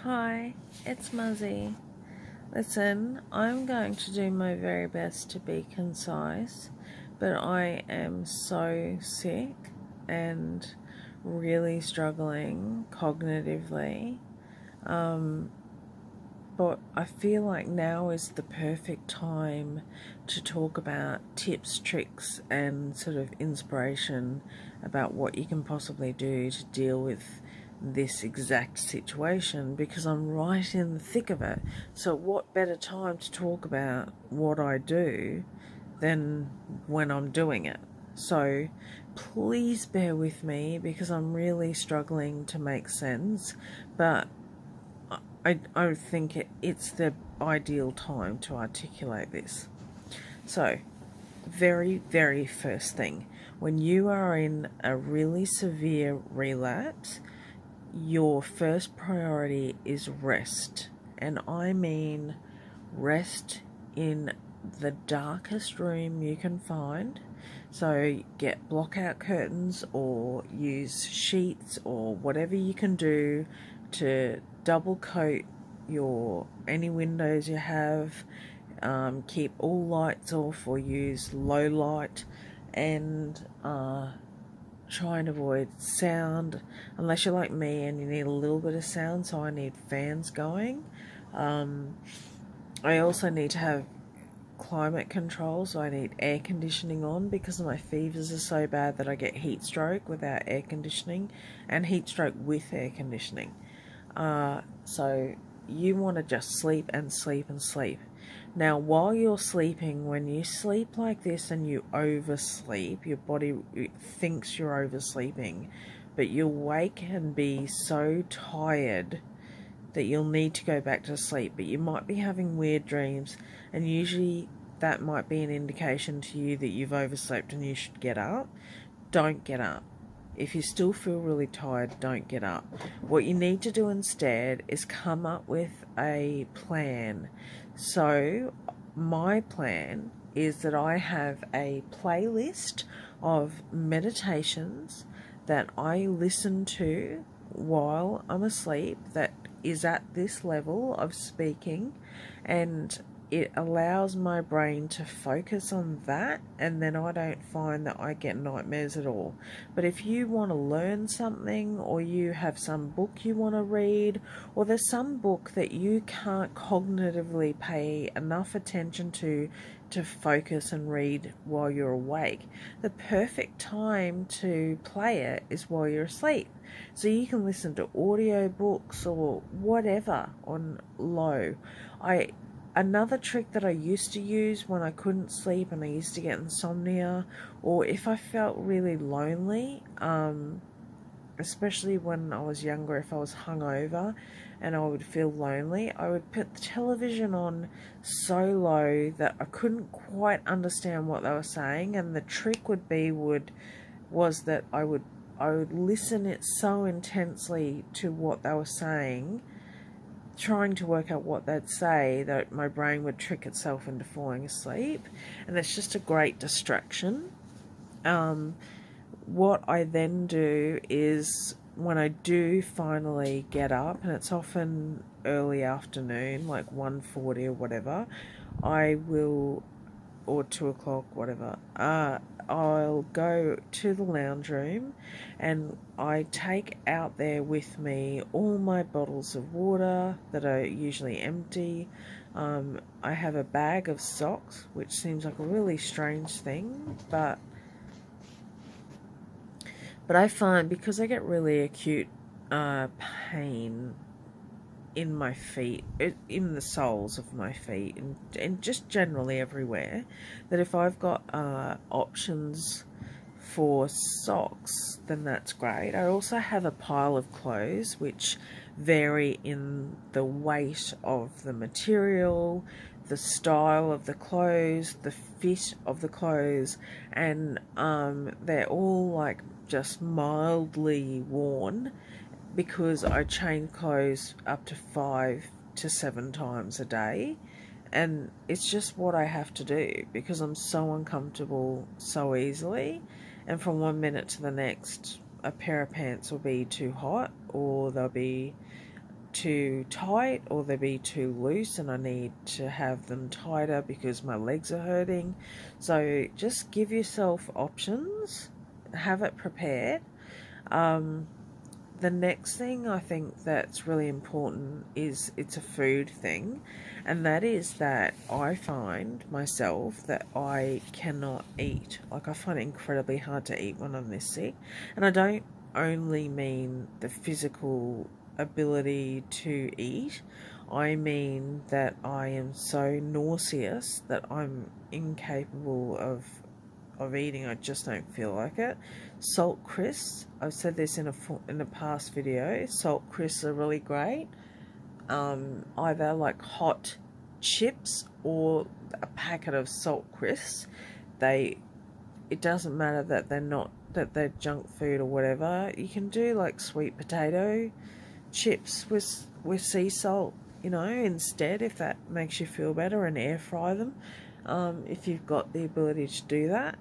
Hi, it's Muzzy. Listen, I'm going to do my very best to be concise, but I am so sick and really struggling cognitively. But I feel like now is the perfect time to talk about tips, tricks, and sort of inspiration about what you can possibly do to deal with this exact situation, because I'm right in the thick of it. So what better time to talk about what I do than when I'm doing it? So please bear with me because I'm really struggling to make sense, but I think it's the ideal time to articulate this. So, very, very first thing, when you are in a really severe relapse, your first priority is rest. And I mean rest in the darkest room you can find. So get blockout curtains or use sheets or whatever you can do to double coat any windows you have. Keep all lights off or use low light, and try and avoid sound unless you're like me and you need a little bit of sound. So I need fans going. I also need to have climate control, so I need air conditioning on because my fevers are so bad that I get heat stroke without air conditioning and heat stroke with air conditioning. So you want to just sleep and sleep and sleep. Now, while you're sleeping, when you sleep like this and you oversleep, your body thinks you're oversleeping, but you'll wake and be so tired that you'll need to go back to sleep, but you might be having weird dreams, and usually that might be an indication to you that you've overslept and you should get up. Don't get up. If you still feel really tired, don't get up. What you need to do instead is come up with a plan. So my plan is that I have a playlist of meditations that I listen to while I'm asleep that is at this level of speaking, and it allows my brain to focus on that, and then I don't find that I get nightmares at all. But if you want to learn something, or you have some book you want to read, or there's some book that you can't cognitively pay enough attention to focus and read while you're awake, the perfect time to play it is while you're asleep. So you can listen to audio books or whatever on low. Another trick that I used to use when I couldn't sleep and I used to get insomnia, or if I felt really lonely, especially when I was younger, if I was hungover and I would feel lonely, I would put the television on so low that I couldn't quite understand what they were saying, and the trick was that I would listen it so intensely to what they were saying, trying to work out what they'd say, that my brain would trick itself into falling asleep, and it's just a great distraction. What I then do is, when I do finally get up, and it's often early afternoon, like 1:40 or whatever, or 2 o'clock, whatever, I'll go to the lounge room and I take out there with me all my bottles of water that are usually empty. I have a bag of socks, which seems like a really strange thing, but I find, because I get really acute pain in my feet, in the soles of my feet, and just generally everywhere, that if I've got options for socks, then that's great. I also have a pile of clothes which vary in the weight of the material, the style of the clothes, the fit of the clothes, and they're all like just mildly worn, because I change clothes up to 5 to 7 times a day, and it's just what I have to do because I'm so uncomfortable so easily, and from one minute to the next a pair of pants will be too hot, or they'll be too tight or they be too loose and I need to have them tighter because my legs are hurting. So just give yourself options, have it prepared. The next thing I think that's really important is it's a food thing, and that is that I find myself that I cannot eat. Like, I find it incredibly hard to eat when I'm this sick, and I don't only mean the physical ability to eat. I mean that I am so nauseous that I'm incapable of eating. I just don't feel like it. Salt crisps, I've said this in a past video, salt crisps are really great. Either like hot chips or a packet of salt crisps. It doesn't matter that they're junk food or whatever. You can do like sweet potato chips with sea salt, instead, if that makes you feel better, and air fry them. If you've got the ability to do that.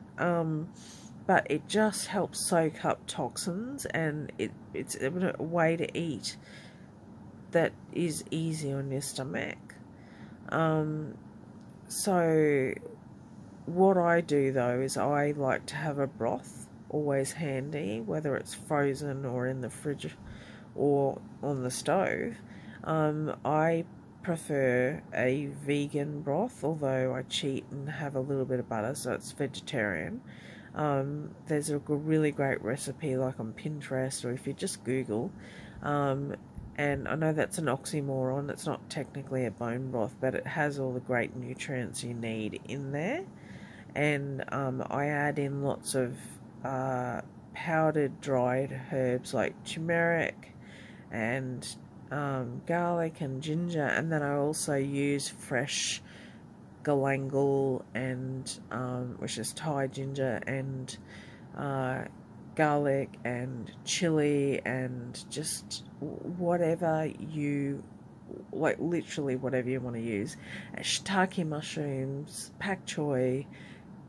But it just helps soak up toxins, and it's a way to eat that is easy on your stomach. So what I do though is I like to have a broth always handy, whether it's frozen or in the fridge or on the stove. I prefer a vegan broth, although I cheat and have a little bit of butter, so it's vegetarian. There's a really great recipe like on Pinterest, or if you just Google, and I know that's an oxymoron, it's not technically a bone broth, but it has all the great nutrients you need in there. And I add in lots of powdered dried herbs like turmeric and garlic and ginger, and then I also use fresh galangal and which is Thai ginger, and garlic and chili, and just whatever you like, literally whatever you want to use. Shiitake mushrooms, pak choi,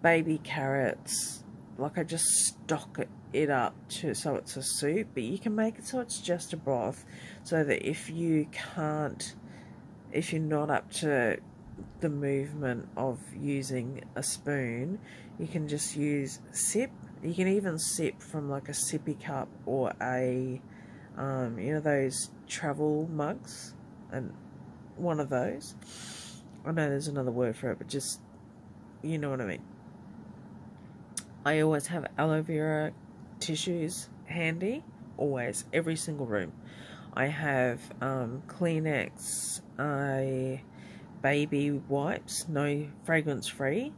baby carrots. Like, I just stock it up so it's a soup, but you can make it so it's just a broth, so that if you're not up to the movement of using a spoon, you can just use sip. You can even sip from like a sippy cup or a those travel mugs, and one of those. I know there's another word for it, but just, you know what I mean. I always have aloe vera tissues handy, always, every single room. I have Kleenex, baby wipes, no fragrance free.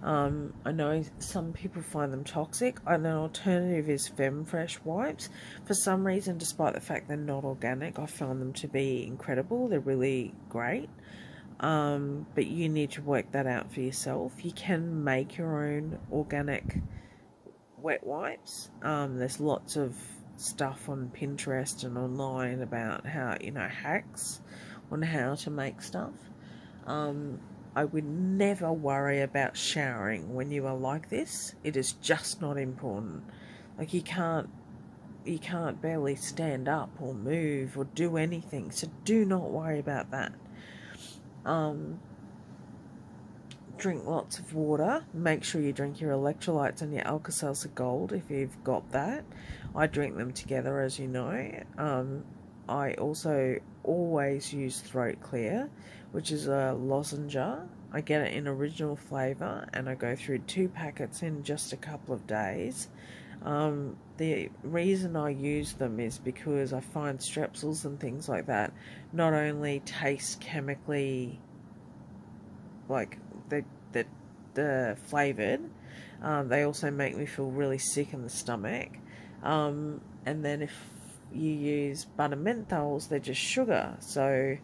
I know some people find them toxic. An alternative is FemFresh wipes. For some reason, despite the fact they're not organic, I found them to be incredible. They're really great. But you need to work that out for yourself. You can make your own organic wet wipes. There's lots of stuff on Pinterest and online about how, hacks on how to make stuff. I would never worry about showering when you are like this. It is just not important. Like, you can't barely stand up or move or do anything, so do not worry about that. Drink lots of water. Make sure you drink your electrolytes and your Alka-Seltzer Gold if you've got that. I drink them together, as you know. I also always use Throat Clear, which is a lozenge. I get it in original flavour, and I go through 2 packets in just a couple of days. The reason I use them is because I find strepsils and things like that not only taste chemically like they're flavoured, they also make me feel really sick in the stomach. And then if you use butter menthols, they're just sugar. So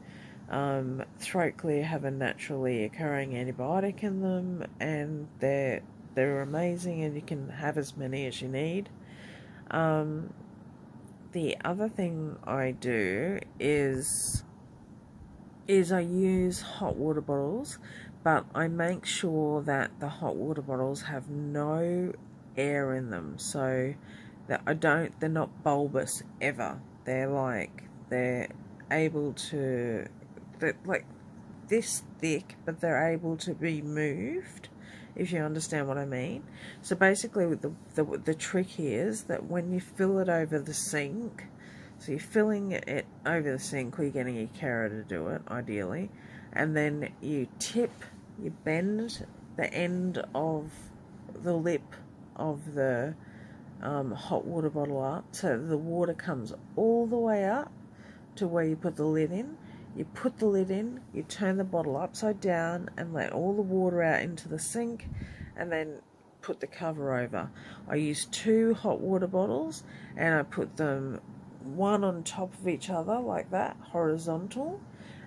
Throat Clear have a naturally occurring antibiotic in them, and they're amazing, and you can have as many as you need. The other thing I do is I use hot water bottles, but I make sure that the hot water bottles have no air in them, so that they're not bulbous ever. They're able to, that like this thick, but they're able to be moved, if you understand what I mean. So basically, with the trick is that when you fill it over the sink, so you're filling it over the sink, or you're getting your carer to do it, ideally, and then you bend the end of the lip of the hot water bottle up, so the water comes all the way up to where you put the lid in. You put the lid in, you turn the bottle upside down and let all the water out into the sink, and then put the cover over. I use 2 hot water bottles, and I put them one on top of each other like that, horizontal,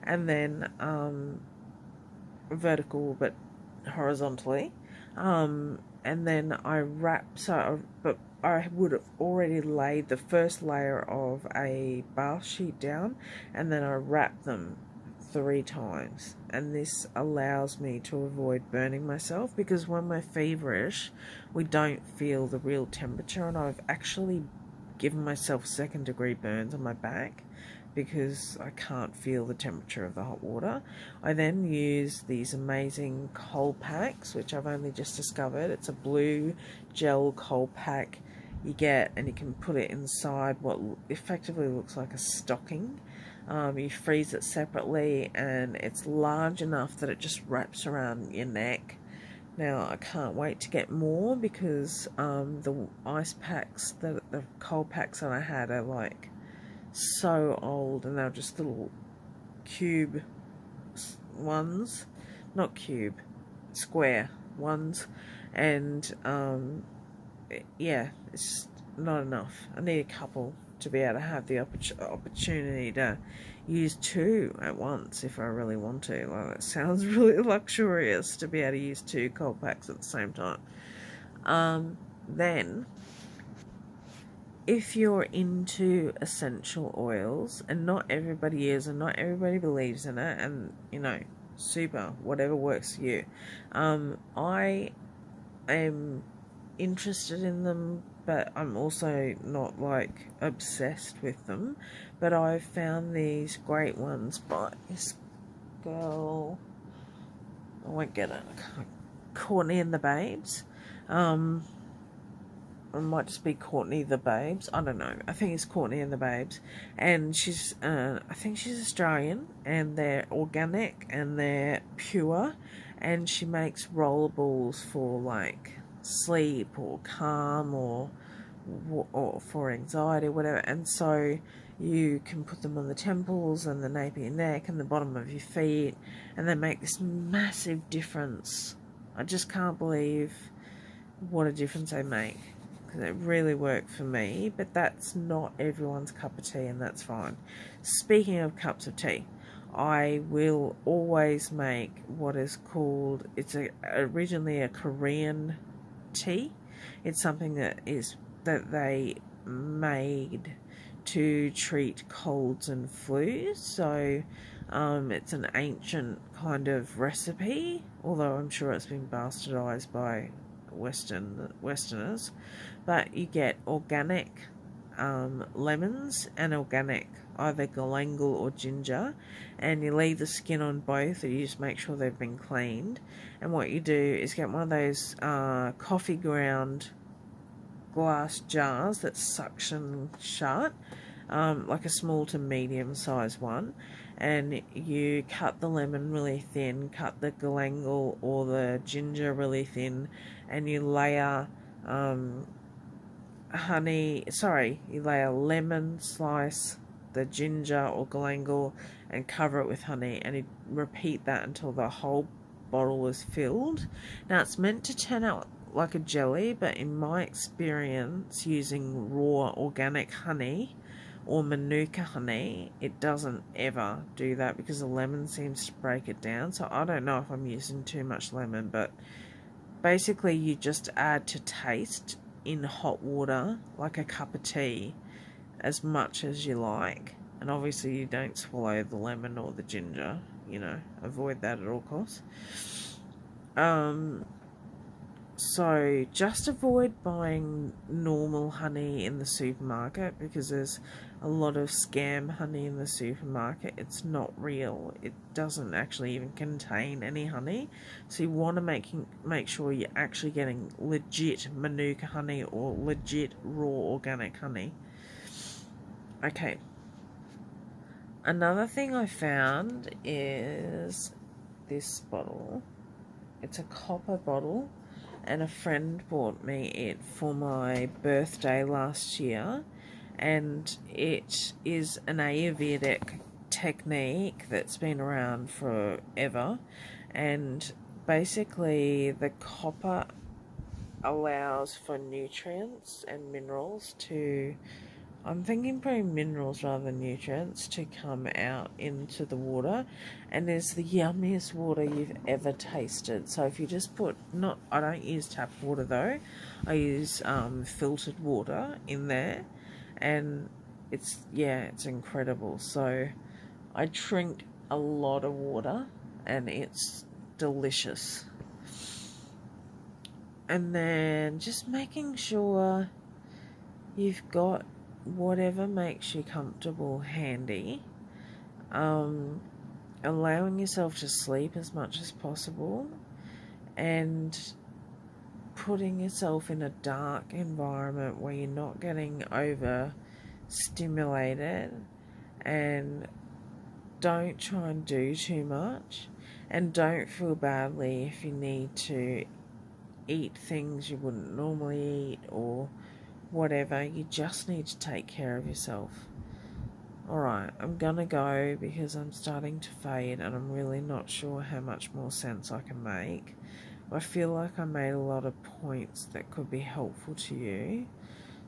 and then vertical but horizontally, and then I wrap, but I would have already laid the first layer of a bath sheet down, and then I wrap them 3 times, and this allows me to avoid burning myself, because when we're feverish we don't feel the real temperature, and I've actually given myself 2nd-degree burns on my back because I can't feel the temperature of the hot water. I then use these amazing cold packs, which I've only just discovered. It's a blue gel cold pack you get, and you can put it inside what effectively looks like a stocking. You freeze it separately, and it's large enough that it just wraps around your neck. Now, I can't wait to get more, because the ice packs, the cold packs that I had are like so old, and they're just little cube ones, not cube, square ones, and yeah, it's just not enough. I need a couple to be able to have the opportunity to use 2 at once if I really want to. Like, that sounds really luxurious, to be able to use 2 cold packs at the same time. Then, if you're into essential oils, and not everybody is, and not everybody believes in it, and you know, super, whatever works for you. I am interested in them, but I'm also not like obsessed with them. But I've found these great ones by this girl, I won't get it, Courtney and the Babes. It might just be Courtney the Babes, I don't know. I think it's Courtney and the Babes, and she's I think she's Australian, and they're organic and they're pure, and she makes rollables for like sleep or calm or for anxiety or whatever. And so you can put them on the temples and the nape of your neck and the bottom of your feet, and they make this massive difference. I just can't believe what a difference they make. It really worked for me, but that's not everyone's cup of tea, and that's fine. Speaking of cups of tea, I will always make what is called, it's originally a Korean tea. It's something that they made to treat colds and flus. So it's an ancient kind of recipe, although I'm sure it's been bastardized by Westerners. But you get organic lemons and organic either galangal or ginger, and you leave the skin on both, or you just make sure they've been cleaned. And what you do is get one of those coffee ground glass jars that suction shut, like a small to medium size one, and you cut the lemon really thin, cut the galangal or the ginger really thin, and you layer you layer lemon, slice the ginger or galangal, and cover it with honey, and you repeat that until the whole bottle is filled. Now, it's meant to turn out like a jelly, but in my experience using raw organic honey or manuka honey, it doesn't ever do that, because the lemon seems to break it down. So I don't know if I'm using too much lemon, but basically you just add to taste in hot water, like a cup of tea, as much as you like. And obviously you don't swallow the lemon or the ginger, you know, avoid that at all costs. So just avoid buying normal honey in the supermarket, because there's a lot of scam honey in the supermarket. It's not real. It doesn't actually even contain any honey. So you want to make sure you're actually getting legit Manuka honey or legit raw organic honey. Okay. Another thing I found is this bottle. It's a copper bottle, and a friend bought me it for my birthday last year, and it is an Ayurvedic technique that's been around forever, and basically the copper allows for nutrients and minerals to, I'm thinking probably minerals rather than nutrients, to come out into the water, and it's the yummiest water you've ever tasted. So if you just put, I don't use tap water though, I use filtered water in there, and it's incredible. So I drink a lot of water, and it's delicious. And then just making sure you've got whatever makes you comfortable handy, allowing yourself to sleep as much as possible, and putting yourself in a dark environment where you're not getting overstimulated, and don't try and do too much, and don't feel badly if you need to eat things you wouldn't normally eat or whatever. You just need to take care of yourself. Alright, I'm gonna go because I'm starting to fade and I'm really not sure how much more sense I can make. I feel like I made a lot of points that could be helpful to you,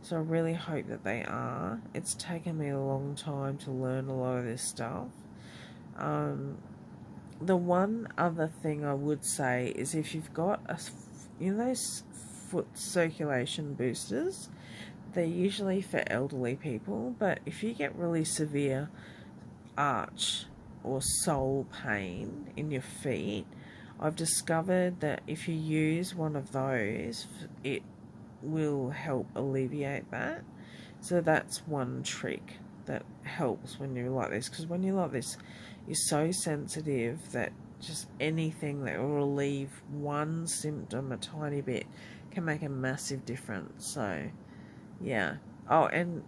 so I really hope that they are. It's taken me a long time to learn a lot of this stuff. The one other thing I would say is, if you've got those foot circulation boosters, they're usually for elderly people, but if you get really severe arch or sole pain in your feet, I've discovered that if you use one of those, it will help alleviate that. So that's one trick that helps when you're like this, because when you're like this, you're so sensitive that just anything that will relieve one symptom a tiny bit can make a massive difference. So yeah. Oh, and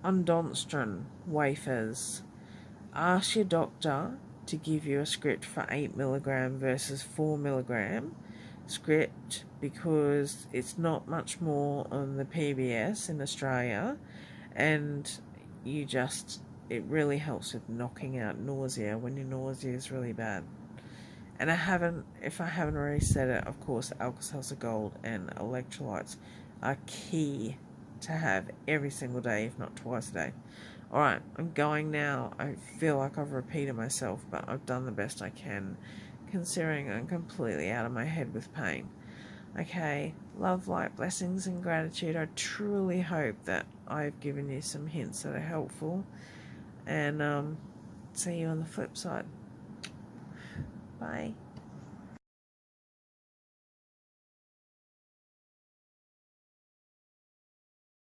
Ondonstaron wafers. Ask your doctor to give you a script for 8mg versus 4mg script, because it's not much more on the PBS in Australia, and it really helps with knocking out nausea when your nausea is really bad. And if I haven't already said it, of course, Alka-Seltzer Gold and electrolytes are key to have every single day, if not twice a day. Alright, I'm going now. I feel like I've repeated myself, but I've done the best I can, considering I'm completely out of my head with pain. Okay, love, light, blessings, and gratitude. I truly hope that I've given you some hints that are helpful, and see you on the flip side. Bye.